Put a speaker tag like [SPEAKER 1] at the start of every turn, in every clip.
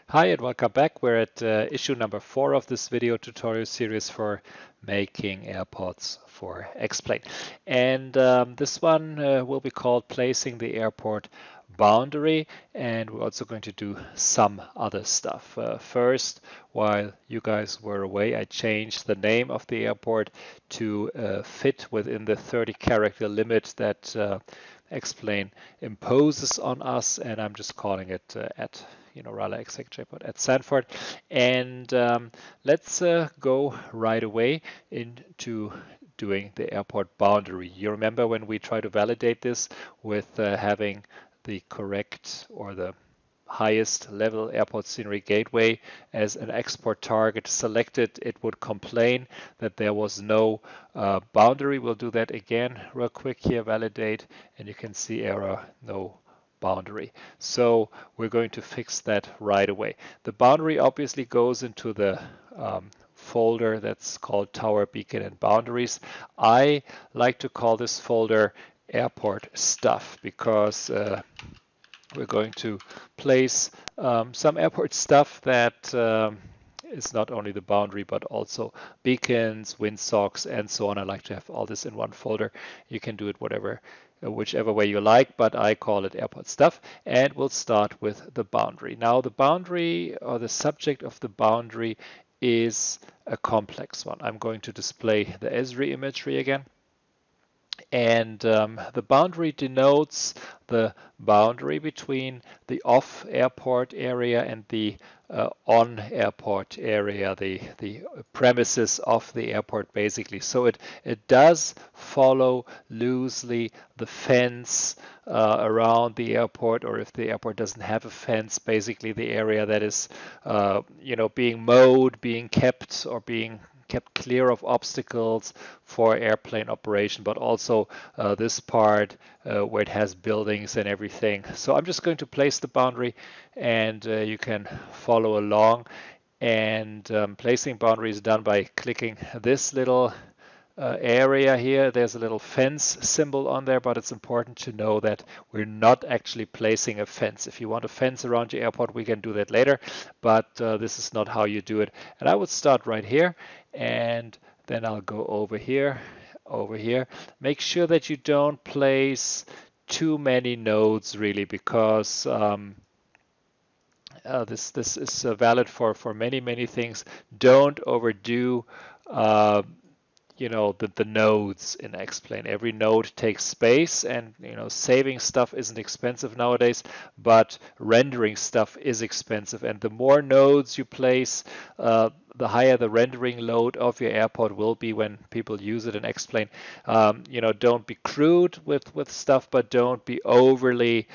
[SPEAKER 1] Hi and welcome back. We're at issue number 4 of this video tutorial series for making airports for X-Plane. And this one will be called Placing the Airport Boundary, and we're also going to do some other stuff. First, while you guys were away, I changed the name of the airport to fit within the 30-character limit that X-Plane imposes on us, and I'm just calling it at Raleigh Exec Airport at Sanford. And let's go right away into doing the airport boundary. You remember when we try to validate this with having the correct or the highest level airport scenery gateway as an export target selected, it would complain that there was no boundary. We'll do that again real quick here, validate, and you can see error, no boundary. So we're going to fix that right away. The boundary obviously goes into the folder that's called Tower, Beacon, and Boundaries. I like to call this folder airport stuff because we're going to place some airport stuff that is not only the boundary but also beacons, windsocks, and so on. I like to have all this in one folder. You can do it whichever way you like, but I call it airport stuff. And we'll start with the boundary. Now the boundary or the subject of the boundary is a complex one. I'm going to display the Esri imagery again. And the boundary denotes the boundary between the off-airport area and the on-airport area, the premises of the airport, basically. So it does follow loosely the fence around the airport, or if the airport doesn't have a fence, basically the area that is, being mowed, being kept, or being kept clear of obstacles for airplane operation, but also this part where it has buildings and everything. So I'm just going to place the boundary, and you can follow along. And placing boundary is done by clicking this little area here. There's a little fence symbol on there, but it's important to know that we're not actually placing a fence. If you want a fence around your airport, we can do that later, but this is not how you do it. And I would start right here, and then I'll go over here. Make sure that you don't place too many nodes, really, because this is valid for many things. Don't overdo the nodes in X-Plane. Every node takes space, and saving stuff isn't expensive nowadays, but rendering stuff is expensive. And the more nodes you place, the higher the rendering load of your airport will be when people use it in X-Plane. Don't be crude with stuff, but don't be overly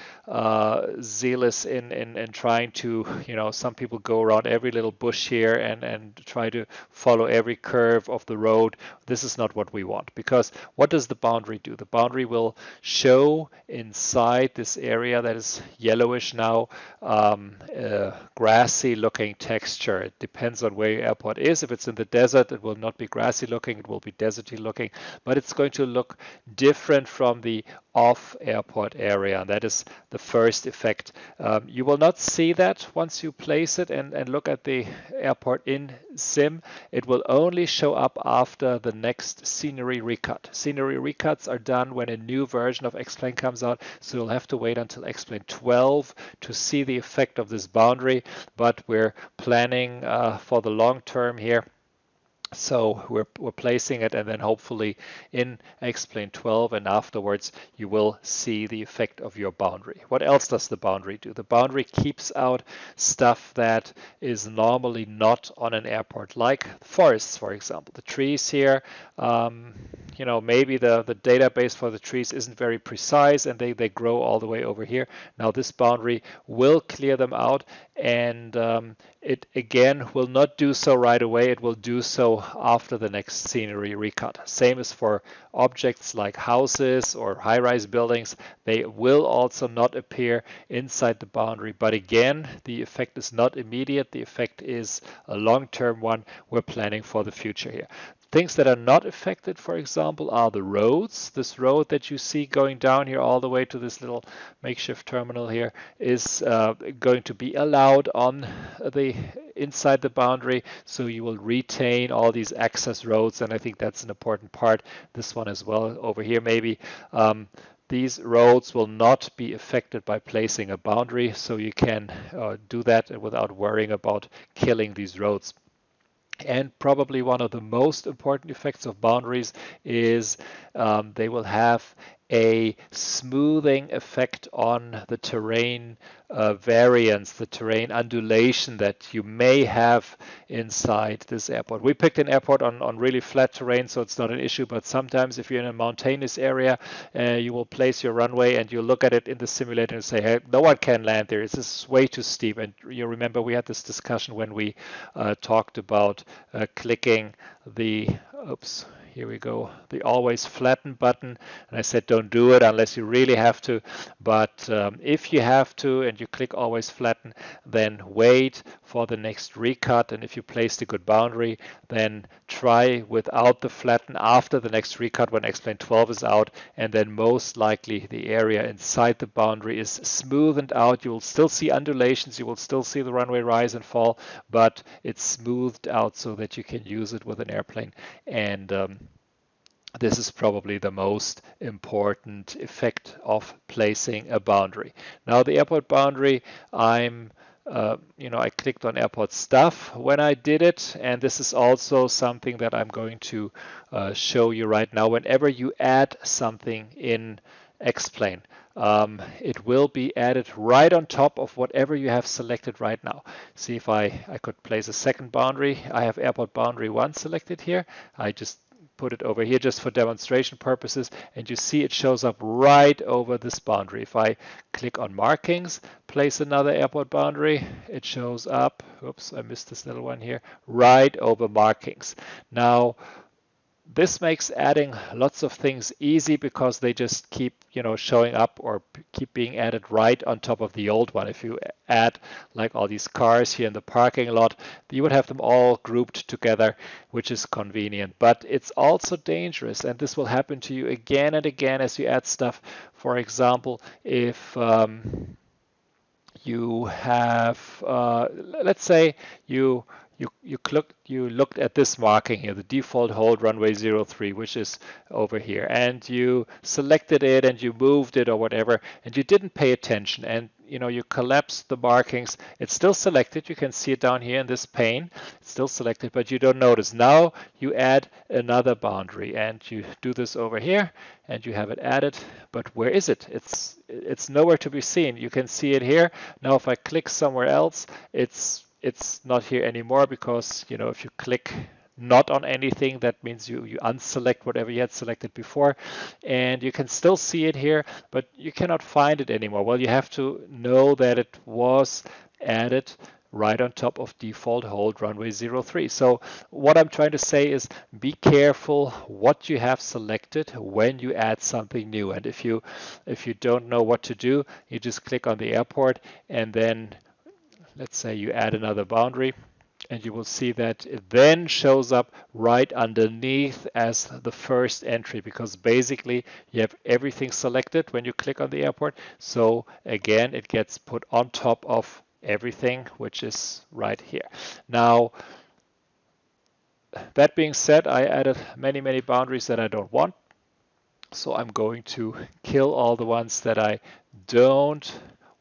[SPEAKER 1] zealous in trying to, some people go around every little bush here and try to follow every curve of the road. This is not what we want, because what does the boundary do? The boundary will show inside this area that is yellowish now, grassy looking texture. It depends on where your airport is. If it's in the desert, it will not be grassy looking, it will be deserty looking, but it's going to look different from the off airport area. And that is the first effect. You will not see that once you place it and look at the airport in Sim. It will only show up after the next scenery recut. Scenery recuts are done when a new version of X-Plane comes out, so you'll have to wait until X-Plane 12 to see the effect of this boundary, but we're planning for the long term here. So we're placing it, and then hopefully in X-Plane 12 and afterwards you will see the effect of your boundary. What else does the boundary do? The boundary keeps out stuff that is normally not on an airport, like forests, for example. The trees here, maybe the database for the trees isn't very precise, and they grow all the way over here. Now this boundary will clear them out, and it again will not do so right away. It will do so after the next scenery recut. Same as for objects like houses or high-rise buildings. They will also not appear inside the boundary, but again, the effect is not immediate. The effect is a long-term one we're planning for the future here. Things that are not affected, for example, are the roads. This road that you see going down here all the way to this little makeshift terminal here is going to be allowed on the inside the boundary, so you will retain all these access roads, and I think that's an important part. This one as well over here maybe. These roads will not be affected by placing a boundary, so you can do that without worrying about killing these roads. And probably one of the most important effects of boundaries is they will have a smoothing effect on the terrain variance, the terrain undulation that you may have inside this airport. We picked an airport on really flat terrain, so it's not an issue, but sometimes if you're in a mountainous area, you will place your runway and you look at it in the simulator and say, hey, no one can land there. This is way too steep. And you remember we had this discussion when we talked about clicking the, oops, here we go, the always flatten button, and I said don't do it unless you really have to, but if you have to and you click always flatten, then wait for the next recut, and if you placed a good boundary, then try without the flatten after the next recut when X-Plane 12 is out, and then most likely the area inside the boundary is smoothened out. You will still see undulations, you will still see the runway rise and fall, but it's smoothed out so that you can use it with an airplane. And this is probably the most important effect of placing a boundary. Now the airport boundary, I clicked on airport stuff when I did it, and this is also something that I'm going to show you right now. Whenever you add something in X-Plane, it will be added right on top of whatever you have selected right now. See if I could place a second boundary. I have airport boundary 1 selected here. I just put it over here just for demonstration purposes, and you see it shows up right over this boundary. If I click on markings, place another airport boundary, it shows up, oops, I missed this little one here, right over markings. Now this makes adding lots of things easy because they just keep, showing up or keep being added right on top of the old one. If you add like all these cars here in the parking lot, you would have them all grouped together, which is convenient. But it's also dangerous, and this will happen to you again and again as you add stuff. For example, if you have, let's say you looked at this marking here, the default hold runway 03, which is over here, and you selected it and you moved it or whatever, and you didn't pay attention, and you collapsed the markings. It's still selected. You can see it down here in this pane. It's still selected, but you don't notice. Now you add another boundary, and you do this over here, and you have it added. But where is it? It's nowhere to be seen. You can see it here. Now if I click somewhere else, it's not here anymore, because if you click not on anything, that means you unselect whatever you had selected before, and you can still see it here, but you cannot find it anymore. Well, you have to know that it was added right on top of default hold runway 03. So what I'm trying to say is be careful what you have selected when you add something new, and if you don't know what to do, you just click on the airport, and then let's say you add another boundary, and you will see that it then shows up right underneath as the first entry, because basically you have everything selected when you click on the airport. So again, it gets put on top of everything, which is right here. Now, that being said, I added many boundaries that I don't want. So I'm going to kill all the ones that I don't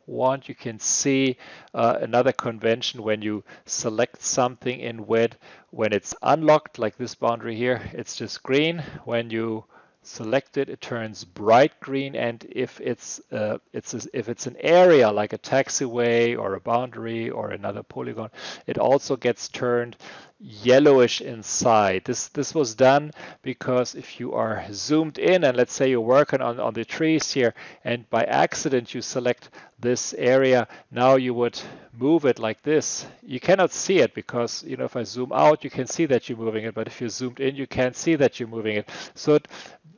[SPEAKER 1] want. You can see another convention when you select something in WED. When it's unlocked, like this boundary here, it's just green. When you select it, it turns bright green, and if it's an area like a taxiway or a boundary or another polygon, it also gets turned yellowish inside. This was done because if you are zoomed in, and let's say you're working on the trees here, and by accident you select this area, now you would move it like this. You cannot see it because if I zoom out, you can see that you're moving it, but if you're zoomed in, you can't see that you're moving it. So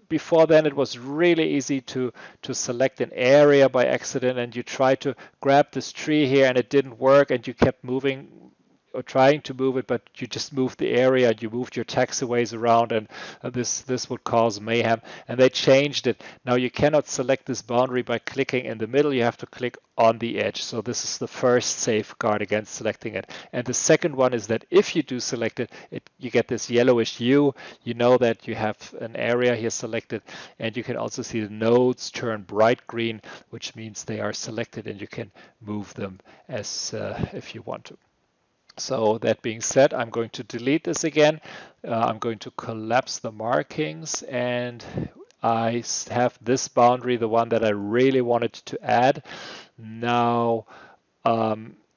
[SPEAKER 1] before then, it was really easy to select an area by accident, and you try to grab this tree here and it didn't work, and you kept moving or trying to move it, but you just moved the area, you moved your taxiways around, and this would cause mayhem. And they changed it. Now you cannot select this boundary by clicking in the middle. You have to click on the edge. So this is the first safeguard against selecting it. And the second one is that if you do select it, you get this yellowish hue. You know that you have an area here selected, and you can also see the nodes turn bright green, which means they are selected, and you can move them as if you want to. So that being said, I'm going to delete this again. I'm going to collapse the markings, and I have this boundary, the one that I really wanted to add. Now,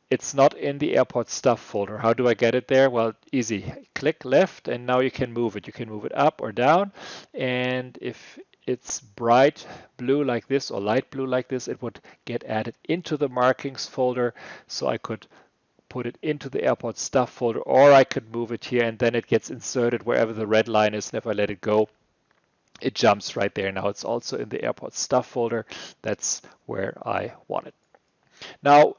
[SPEAKER 1] it's not in the airport stuff folder. How do I get it there? Well, easy. Click left, and now you can move it. You can move it up or down, and if it's bright blue like this or light blue like this, it would get added into the markings folder. So I could put it into the airport stuff folder, or I could move it here, and then it gets inserted wherever the red line is. And if I let it go, it jumps right there. Now it's also in the airport stuff folder. That's where I want it. Now,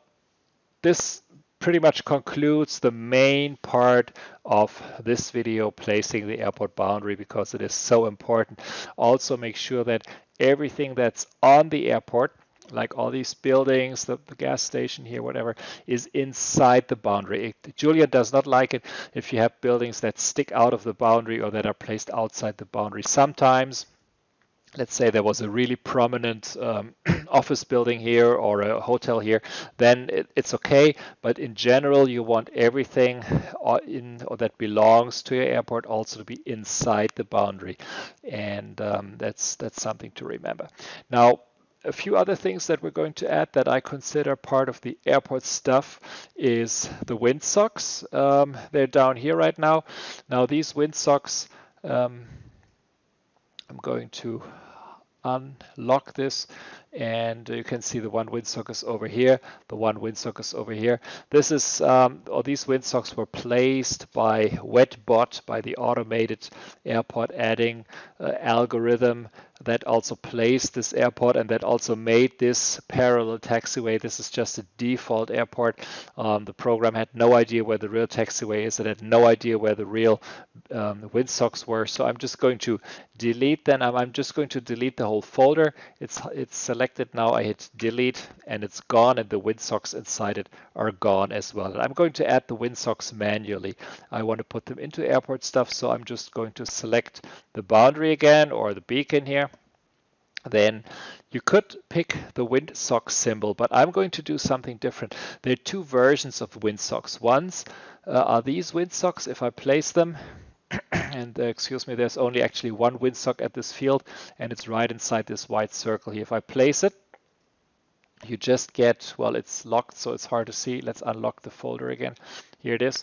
[SPEAKER 1] this pretty much concludes the main part of this video, placing the airport boundary, because it is so important. Also make sure that everything that's on the airport, like all these buildings, the gas station here, whatever, is inside the boundary. Julia does not like it if you have buildings that stick out of the boundary or that are placed outside the boundary. Sometimes, let's say there was a really prominent office building here or a hotel here, then it's okay. But in general, you want everything or that belongs to your airport also to be inside the boundary, and that's something to remember. Now, a few other things that we're going to add that I consider part of the airport stuff is the windsocks. They're down here right now. Now these windsocks, I'm going to unlock this, and you can see the one windsock is over here, the one windsock is over here. This is, or these windsocks were placed by WetBot, by the automated airport adding algorithm that also placed this airport and that also made this parallel taxiway. This is just a default airport. The program had no idea where the real taxiway is. It had no idea where the real windsocks were. So I'm just going to delete them. I'm just going to delete the whole folder. It's selected now. I hit delete, and it's gone, and the windsocks inside it are gone as well. And I'm going to add the windsocks manually. I want to put them into airport stuff, so I'm just going to select the boundary again, or the beacon here. Then you could pick the windsock symbol, but I'm going to do something different. There are two versions of windsocks. Ones are these windsocks. If I place them, and excuse me, there's only actually one windsock at this field, and it's right inside this white circle here. If I place it, you just get, well, it's locked, so it's hard to see. Let's unlock the folder again. Here it is.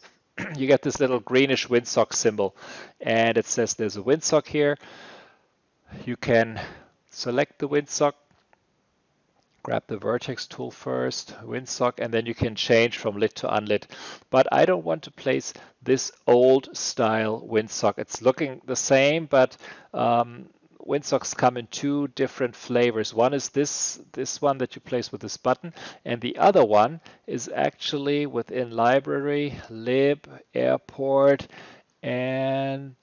[SPEAKER 1] You get this little greenish windsock symbol, and it says there's a windsock here. You can select the windsock, grab the vertex tool first, windsock, and then you can change from lit to unlit. But I don't want to place this old style windsock. It's looking the same, but windsocks come in two different flavors. One is this one that you place with this button, and the other one is actually within library, lib, airport, and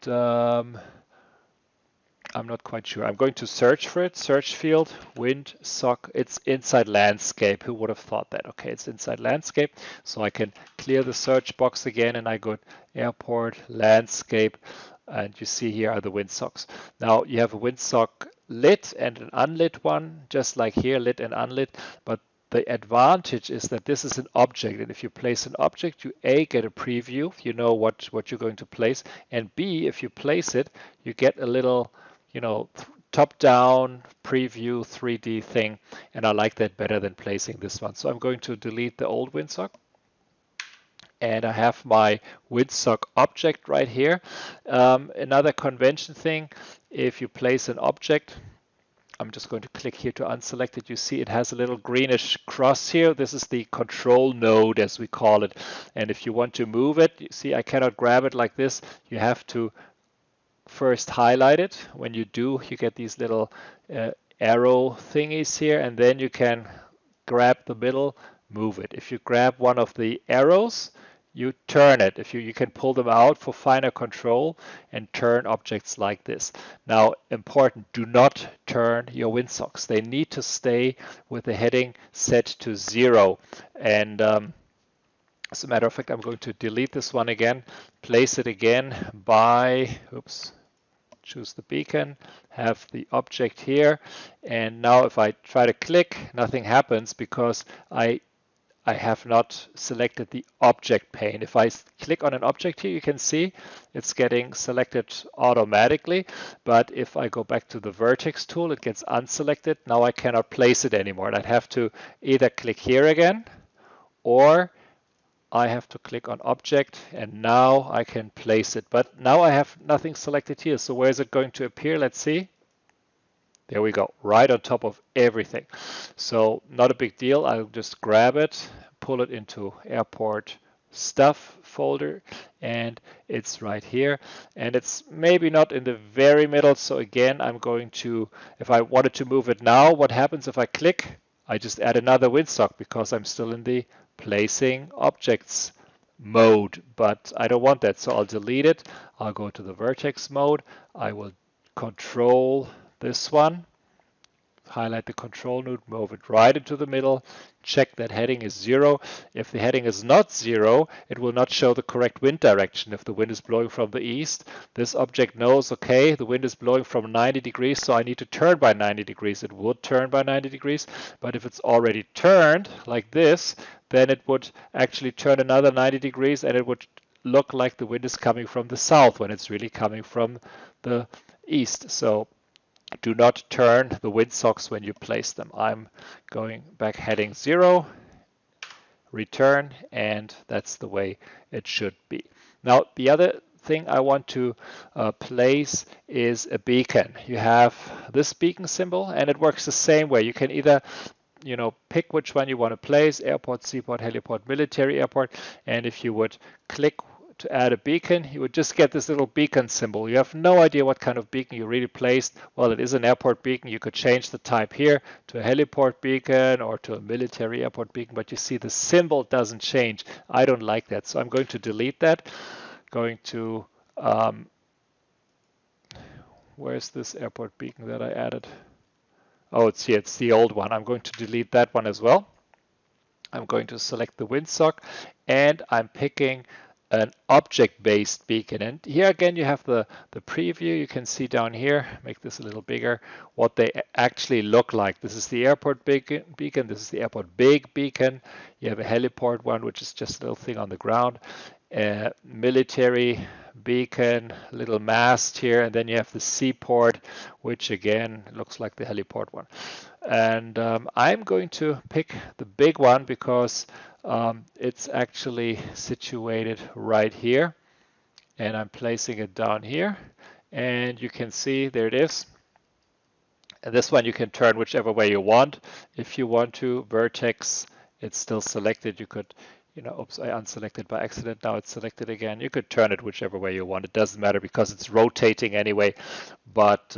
[SPEAKER 1] I'm not quite sure. I'm going to search for it. Search field, windsock. It's inside landscape. Who would have thought that? Okay, it's inside landscape. So I can clear the search box again, and I go airport, landscape, and you see here are the windsocks. Now you have a windsock lit and an unlit one, just like here, lit and unlit. But the advantage is that this is an object, and if you place an object, you A, get a preview, you know what you're going to place, and B, if you place it, you get a little, you know, top-down preview 3D thing, and I like that better than placing this one. So I'm going to delete the old windsock, and I have my windsock object right here. Another convention thing, if you place an object, I'm just going to click here to unselect it. You see it has a little greenish cross here. This is the control node, as we call it. And if you want to move it, you see I cannot grab it like this. You have to first highlight it. When you do, you get these little arrow thingies here, and then you can grab the middle, move it. If you grab one of the arrows, you turn it. If you can pull them out for finer control and turn objects like this. Now, important, do not turn your windsocks. They need to stay with the heading set to 0. And as a matter of fact, I'm going to delete this one again, place it again by, oops, choose the beacon, have the object here, and now if I try to click, nothing happens because I have not selected the object pane. If I click on an object here, you can see it's getting selected automatically, but if I go back to the vertex tool, it gets unselected. Now I cannot place it anymore. I'd have to either click here again, or I have to click on object, and now I can place it. But now I have nothing selected here. So where is it going to appear? Let's see. There we go, right on top of everything. So not a big deal. I'll just grab it, pull it into airport stuff folder, and it's right here. And it's maybe not in the very middle. So again, I'm going to, if I wanted to move it now, what happens if I click? I just add another windsock because I'm still in the placing objects mode, but I don't want that, so I'll delete it. I'll go to the vertex mode. I will control this one, highlight the control node, move it right into the middle, check that heading is 0. If the heading is not 0, it will not show the correct wind direction. If the wind is blowing from the east, this object knows, okay, the wind is blowing from 90 degrees, so I need to turn by 90 degrees. It would turn by 90 degrees, but if it's already turned like this, then it would actually turn another 90 degrees, and it would look like the wind is coming from the south when it's really coming from the east. So do not turn the windsocks when you place them. I'm going back heading 0, return, and that's the way it should be. Now, the other thing I want to place is a beacon. You have this beacon symbol, and it works the same way. You can either pick which one you want to place, airport, seaport, heliport, military airport, and if you would click to add a beacon, you would just get this little beacon symbol. You have no idea what kind of beacon you really placed. Well, it is an airport beacon. You could change the type here to a heliport beacon or to a military airport beacon, but you see the symbol doesn't change. I don't like that, so I'm going to delete that. Going to, where's this airport beacon that I added? Oh, it's here. It's the old one. I'm going to delete that one as well. I'm going to select the windsock, and I'm picking an object-based beacon. And here again, you have the preview. You can see down here, make this a little bigger, what they actually look like. This is the airport beacon. This is the airport big beacon. You have a heliport one, which is just a little thing on the ground. Military beacon, little mast here, and then you have the seaport, which again looks like the heliport one. And I'm going to pick the big one because it's actually situated right here, and I'm placing it down here, and you can see there it is. And this one you can turn whichever way you want. If you want to, vertex, it's still selected. You could, oops, I unselected by accident. Now it's selected again. You could turn it whichever way you want. It doesn't matter because it's rotating anyway, but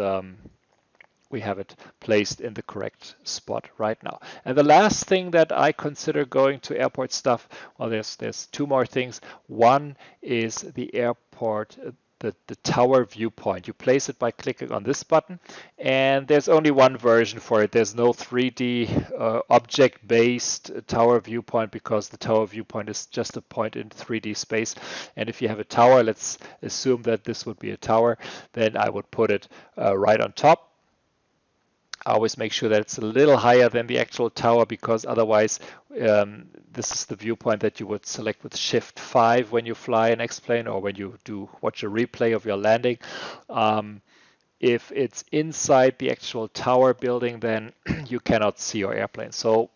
[SPEAKER 1] we have it placed in the correct spot right now. And the last thing that I consider going to airport stuff, well, there's two more things. One is the airport, the tower viewpoint. You place it by clicking on this button, and there's only one version for it. There's no 3D object-based tower viewpoint because the tower viewpoint is just a point in 3D space. And if you have a tower, let's assume that this would be a tower, then I would put it right on top. I always make sure that it's a little higher than the actual tower because otherwise this is the viewpoint that you would select with Shift 5 when you fly an X-plane or when you watch a replay of your landing. If it's inside the actual tower building, then you cannot see your airplane. So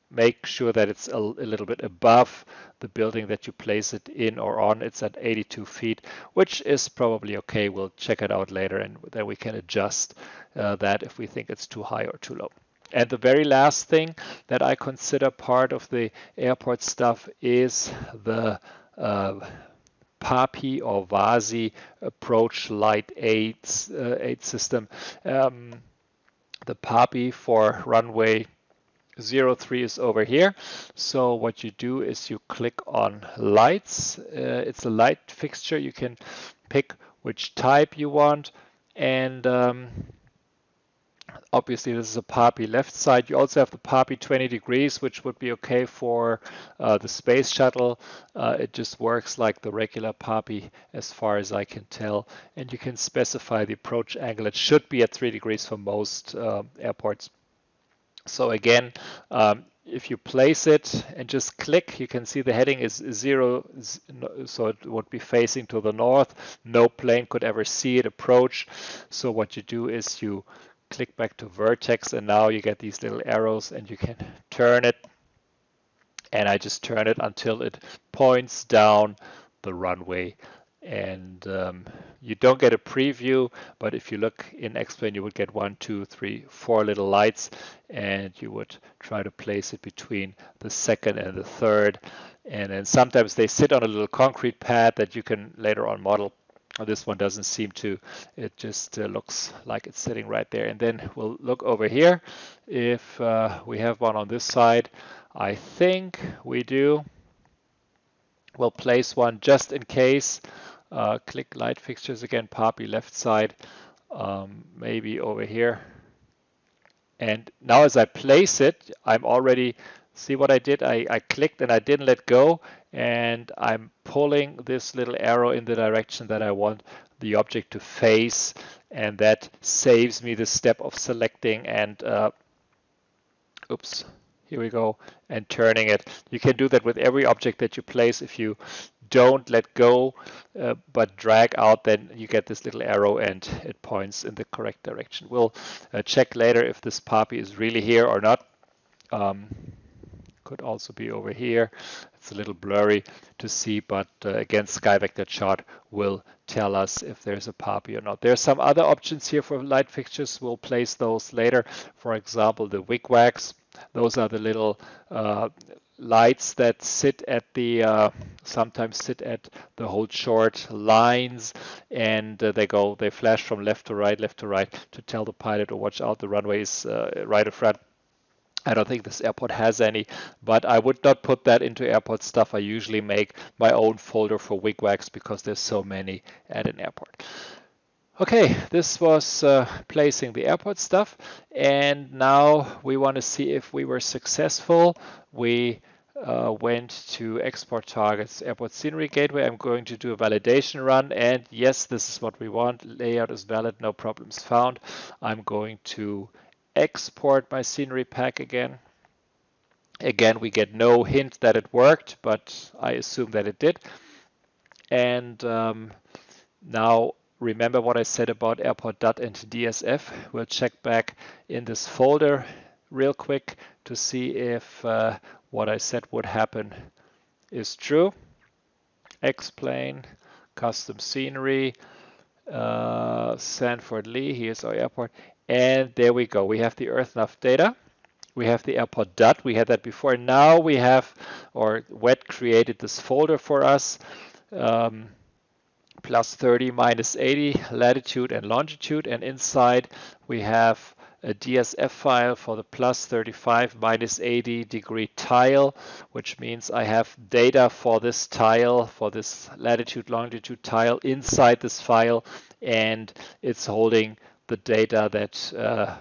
[SPEAKER 1] make sure that it's a little bit above the building that you place it in or on. It's at 82 feet, which is probably okay. We'll check it out later, and then we can adjust that if we think it's too high or too low. And the very last thing that I consider part of the airport stuff is the PAPI or VASI approach light aid system. The PAPI for runway 03 is over here. So what you do is you click on lights. It's a light fixture. You can pick which type you want, and obviously this is a PAPI left side. You also have the PAPI 20 degrees, which would be okay for the space shuttle. It just works like the regular PAPI as far as I can tell. And you can specify the approach angle. It should be at 3 degrees for most airports. So again, if you place it and just click, you can see the heading is 0, so it would be facing to the north. No plane could ever see it approach. So what you do is you click back to vertex, and now you get these little arrows, and you can turn it. And I just turn it until it points down the runway. And you don't get a preview, but if you look in X-Plane, you would get 1, 2, 3, 4 little lights, and you would try to place it between the second and the third. And then sometimes they sit on a little concrete pad that you can later on model. This one doesn't seem to. It just looks like it's sitting right there. And then we'll look over here if we have one on this side. I think we do. We'll place one just in case. Click light fixtures again, PAPI left side, maybe over here. And now as I place it, I'm already, see what I did? I clicked and I didn't let go, and I'm pulling this little arrow in the direction that I want the object to face, and that saves me the step of selecting and, oops, here we go, and turning it. You can do that with every object that you place. If you don't let go but drag out, then you get this little arrow and it points in the correct direction. We'll check later if this PAPI is really here or not. Could also be over here. It's a little blurry to see, but again, SkyVector chart will tell us if there's a PAPI or not. There are some other options here for light fixtures. We'll place those later. For example, the wigwags. Those are the little lights that sit at the sometimes sit at the hold short lines, and they flash from left to right to tell the pilot to watch out, the runway is right in front. I don't think this airport has any, but I would not put that into airport stuff. I usually make my own folder for wigwags because there's so many at an airport. Okay, this was placing the airport stuff, and now we want to see if we were successful. We went to export targets, airport scenery gateway. I'm going to do a validation run, and yes, this is what we want. Layout is valid, no problems found. I'm going to export my scenery pack again. Again, we get no hint that it worked, but I assume that it did. And now remember what I said about airport.dat and DSF. We'll check back in this folder real quick to see if what I said would happen is true. X-Plane, custom scenery, Sanford Lee, here's our airport. And there we go. We have the EarthNav data. We have the airport.dat. We had that before. Now we have, or WET created this folder for us. Plus 30, minus 80, latitude and longitude. And inside we have a DSF file for the plus 35, minus 80 degree tile, which means I have data for this tile, for this latitude, longitude tile inside this file, and it's holding the data that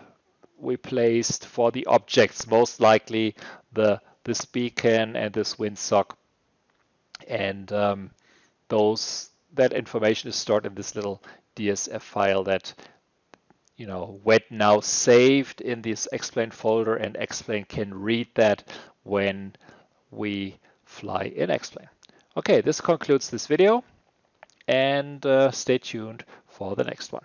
[SPEAKER 1] we placed for the objects, most likely this beacon and this windsock. And that information is stored in this little DSF file that WET now saved in this X-Plane folder, and X-Plane can read that when we fly in X-Plane. Okay, this concludes this video, and stay tuned for the next one.